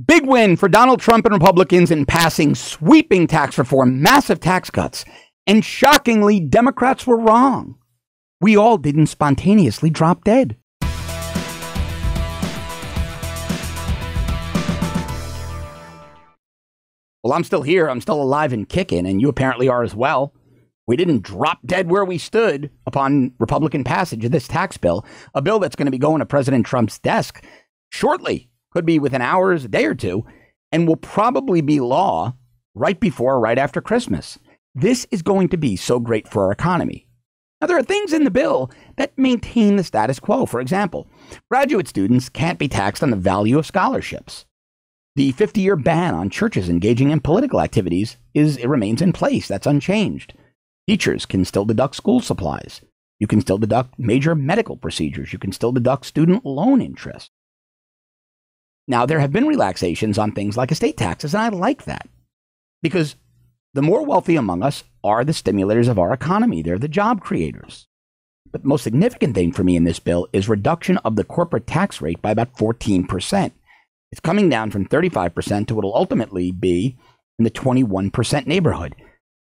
Big win for Donald Trump and Republicans in passing sweeping tax reform, massive tax cuts. And shockingly, Democrats were wrong. We all didn't spontaneously drop dead. Well, I'm still here. I'm still alive and kicking, and you apparently are as well. We didn't drop dead where we stood upon Republican passage of this tax bill, a bill that's going to be going to President Trump's desk shortly, could be within hours, a day or two, and will probably be law right before or right after Christmas. This is going to be so great for our economy. Now, there are things in the bill that maintain the status quo. For example, graduate students can't be taxed on the value of scholarships. The 50-year ban on churches engaging in political activities remains in place. That's unchanged. Teachers can still deduct school supplies. You can still deduct major medical procedures. You can still deduct student loan interest. Now, there have been relaxations on things like estate taxes, and I like that because the more wealthy among us are the stimulators of our economy. They're the job creators. But the most significant thing for me in this bill is reduction of the corporate tax rate by about 14%. It's coming down from 35% to what will ultimately be in the 21% neighborhood.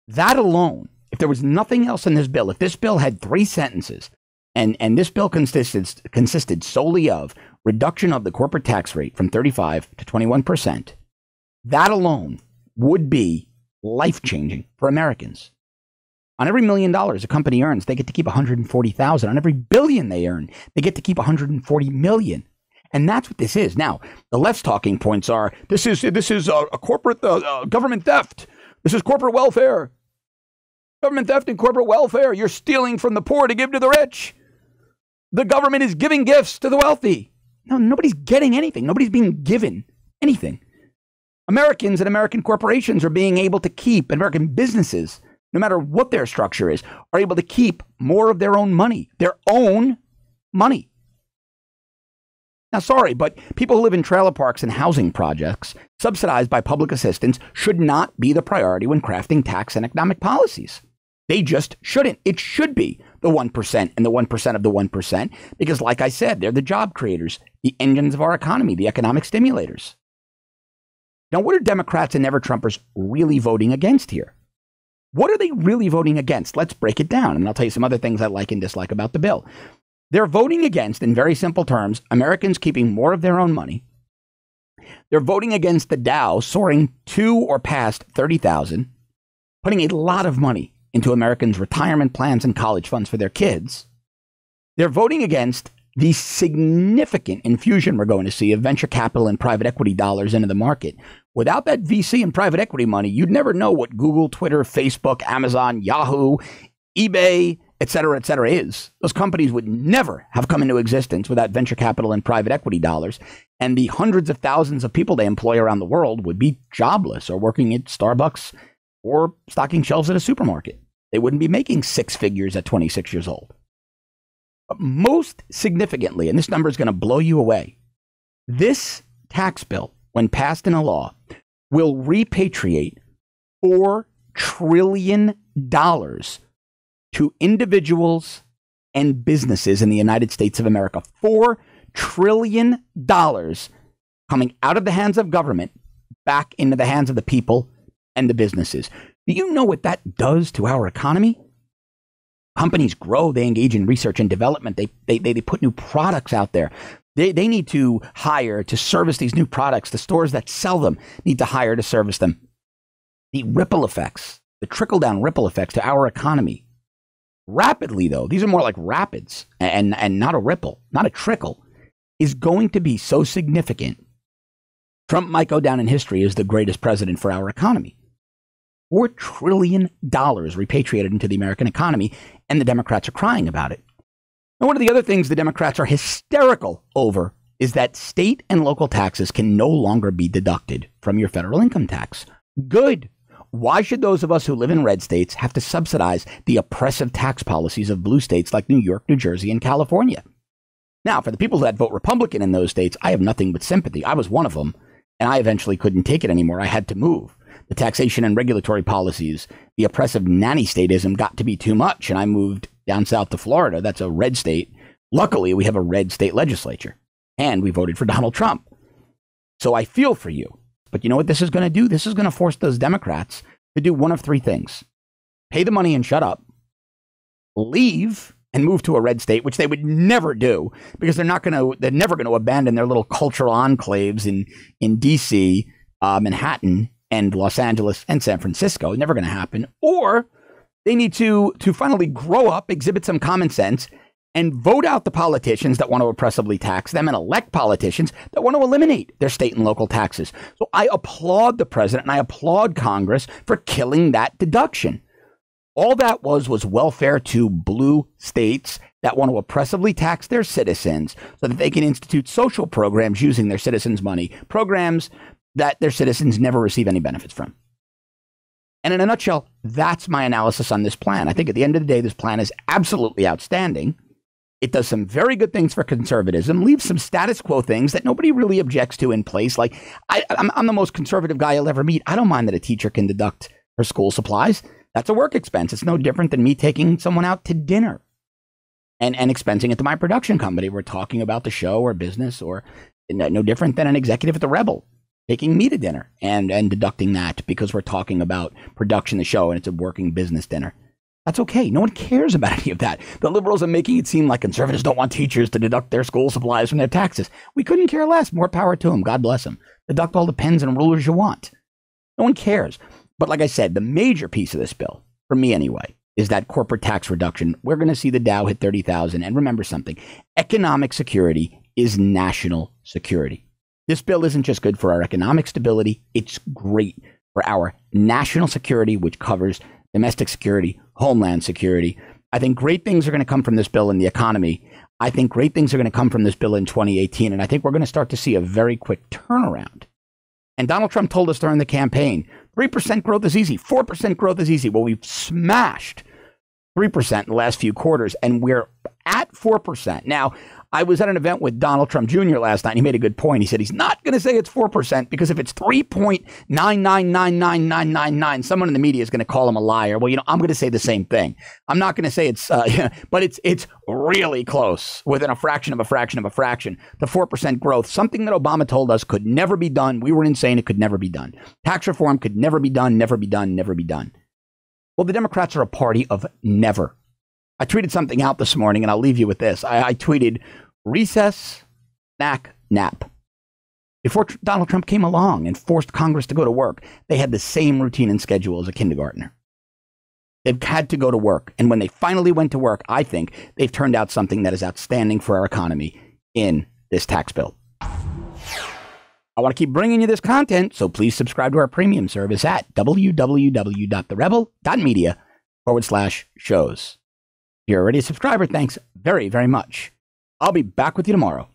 That alone, if there was nothing else in this bill, if this bill had 3 sentences, and this bill consisted solely of reduction of the corporate tax rate from 35 to 21%, that alone would be life-changing for Americans. On every $1 million a company earns, they get to keep $140,000. On every $1 billion they earn, they get to keep $140 million. And that's what this is. Now, the left's talking points are, this is a corporate government theft. This is corporate welfare. Government theft and corporate welfare. You're stealing from the poor to give to the rich. The government is giving gifts to the wealthy. No, nobody's getting anything. Nobody's being given anything. Americans and American corporations are being able to keep, and American businesses, no matter what their structure is, are able to keep more of their own money. Their own money. Now, sorry, but people who live in trailer parks and housing projects subsidized by public assistance should not be the priority when crafting tax and economic policies. They just shouldn't. It should be the 1% and the 1% of the 1%, because like I said, they're the job creators, the engines of our economy, the economic stimulators. Now, what are Democrats and never-Trumpers really voting against here? What are they really voting against? Let's break it down, and I'll tell you some other things I like and dislike about the bill. They're voting against, in very simple terms, Americans keeping more of their own money. They're voting against the Dow soaring to or past 30,000, putting a lot of money into Americans' retirement plans and college funds for their kids. They're voting against the significant infusion we're going to see of venture capital and private equity dollars into the market. Without that VC and private equity money, you'd never know what Google, Twitter, Facebook, Amazon, Yahoo, eBay, et cetera, is. Those companies would never have come into existence without venture capital and private equity dollars. And the hundreds of thousands of people they employ around the world would be jobless or working at Starbucks or stocking shelves at a supermarket. They wouldn't be making 6 figures at 26 years old. But most significantly, and this number is going to blow you away, this tax bill, when passed into law, will repatriate $4 trillion to individuals and businesses in the United States of America. $4 trillion coming out of the hands of government back into the hands of the people and the businesses. Do you know what that does to our economy? Companies grow, they engage in research and development, they put new products out there. They need to hire to service these new products. The stores that sell them need to hire to service them. The ripple effects, the trickle-down ripple effects to our economy. Rapidly, though, these are more like rapids and not a ripple, not a trickle, is going to be so significant. Trump might go down in history as the greatest president for our economy. $4 trillion repatriated into the American economy, and the Democrats are crying about it. And one of the other things the Democrats are hysterical over is that state and local taxes can no longer be deducted from your federal income tax. Good. Why should those of us who live in red states have to subsidize the oppressive tax policies of blue states like New York, New Jersey, and California? Now, for the people that vote Republican in those states, I have nothing but sympathy. I was one of them, and I eventually couldn't take it anymore. I had to move. The taxation and regulatory policies, the oppressive nanny statism got to be too much, and I moved down south to Florida. That's a red state. Luckily, we have a red state legislature, and we voted for Donald Trump. So I feel for you. But you know what this is going to do? This is going to force those Democrats to do one of three things. Pay the money and shut up. Leave and move to a red state, which they would never do because they're never going to abandon their little cultural enclaves in DC, Manhattan, and Los Angeles and San Francisco. Never going to happen. Or they need to finally grow up, exhibit some common sense, and vote out the politicians that want to oppressively tax them and elect politicians that want to eliminate their state and local taxes. So I applaud the president and I applaud Congress for killing that deduction. All that was welfare to blue states that want to oppressively tax their citizens so that they can institute social programs using their citizens' money, programs that their citizens never receive any benefits from. And in a nutshell, that's my analysis on this plan. I think at the end of the day, this plan is absolutely outstanding. It does some very good things for conservatism, leaves some status quo things that nobody really objects to in place. Like, I'm the most conservative guy you'll ever meet. I don't mind that a teacher can deduct her school supplies. That's a work expense. It's no different than me taking someone out to dinner and expensing it to my production company. We're talking about the show or business, or no different than an executive at the Rebel taking me to dinner and deducting that because we're talking about production, the show, and it's a working business dinner. That's okay. No one cares about any of that. The liberals are making it seem like conservatives don't want teachers to deduct their school supplies from their taxes. We couldn't care less. More power to them. God bless them. Deduct all the pens and rulers you want. No one cares. But like I said, the major piece of this bill, for me anyway, is that corporate tax reduction. We're going to see the Dow hit 30,000. And remember something. Economic security is national security. This bill isn't just good for our economic stability. It's great for our national security, which covers domestic security, homeland security. I think great things are going to come from this bill in the economy. I think great things are going to come from this bill in 2018. And I think we're going to start to see a very quick turnaround. And Donald Trump told us during the campaign, 3% growth is easy. 4% growth is easy. Well, we've smashed 3% in the last few quarters, and we're at 4%. Now, I was at an event with Donald Trump Jr. last night. And he made a good point. He said he's not going to say it's 4% because if it's 3.9999999, someone in the media is going to call him a liar. Well, I'm going to say the same thing. I'm not going to say it's, but it's really close, within a fraction of a fraction of a fraction to 4% growth. Something that Obama told us could never be done. We were insane. It could never be done. Tax reform could never be done, never be done, never be done. Well, the Democrats are a party of never. I tweeted something out this morning, and I'll leave you with this. I tweeted, recess, snack, nap. Before Donald Trump came along and forced Congress to go to work, they had the same routine and schedule as a kindergartner. They've had to go to work. And when they finally went to work, I think they've turned out something that is outstanding for our economy in this tax bill. I want to keep bringing you this content, so please subscribe to our premium service at www.therebel.media/shows. If you're already a subscriber, thanks very, very much. I'll be back with you tomorrow.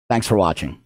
Thanks for watching.